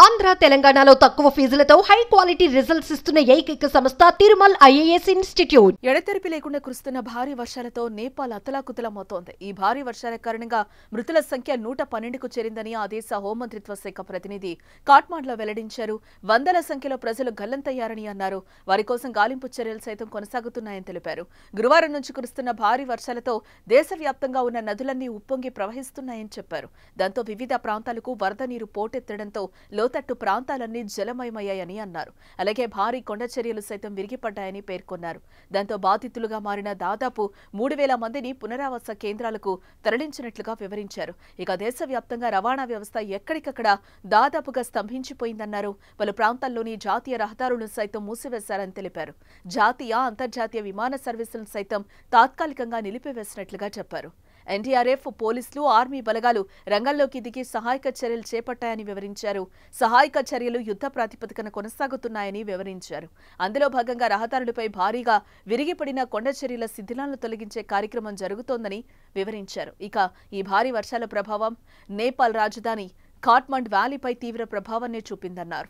ఆంధ్ర తెలంగాణలో తక్కువ ఫీజులతో high quality results ఇస్తున్న ఏకైక సంస్థ తిరుమల్ ఐఏఎస్ ఇన్స్టిట్యూట్. ఎడతెరిపి లేకుండా కురుస్తున్న భారీ వర్షాలతో నేపాల్ అతలాకుతలమవుతోంది. ఈ భారీ వర్షాల కారణంగా మృతుల సంఖ్య 112కు చేరిందని ఆ దేశ హోంమంత్రిత్వ శాఖ ప్రతినిధి కాట్మాండ్లో వెల్లడించారు. వందల సంఖ్యలో ప్రజలు గల్లంతయ్యారని అన్నారు. వారి కోసం గాలింపు చర్యలు సైతం కొనసాగుతున్నాయని తెలిపారు. గురువారం నుంచి కురుస్తున్న భారీ వర్షాలతో దేశవ్యాప్తంగా ఉన్న నదులన్నీ ఉప్పొంగి ప్రవహిస్తున్నాయని చెప్పారు. దాంతో వివిధ ప్రాంతాలకు వరద నీరు పోటెత్తడంతో లోతట్టు ప్రాంతాలన్నీ జలమయమయ్యాయని అన్నారు. అలాగే భారీ కొండ చర్యలు సైతం విరిగిపడ్డాయని పేర్కొన్నారు. దాంతో బాధితులుగా మారిన దాదాపు 3000 మందిని పునరావాస కేంద్రాలకు తరలించినట్లుగా వివరించారు. ఇక దేశవ్యాప్తంగా రవాణా వ్యవస్థ ఎక్కడికక్కడ దాదాపుగా స్తంభించిపోయిందన్నారు. పలు ప్రాంతాల్లోని జాతీయ రహదారులను సైతం మూసివేశారని తెలిపారు. జాతీయ అంతర్జాతీయ విమాన సర్వీసులను సైతం తాత్కాలికంగా నిలిపివేసినట్లుగా చెప్పారు. ఎన్డీఆర్ఎఫ్, పోలీసులు, ఆర్మీ బలగాలు రంగంలోకి దిగి సహాయక చర్యలు చేపట్టాయని వివరించారు. సహాయక చర్యలు యుద్ధ ప్రాతిపదికన కొనసాగుతున్నాయని వివరించారు. అందులో భాగంగా రహదారులపై భారీగా విరిగిపడిన కొండ చర్యల శిథిలాలను తొలగించే కార్యక్రమం జరుగుతోందని వివరించారు. ఇక ఈ భారీ వర్షాల ప్రభావం నేపాల్ రాజధాని ఖాట్మండ్ వ్యాలీపై తీవ్ర ప్రభావాన్ని చూపిందన్నారు.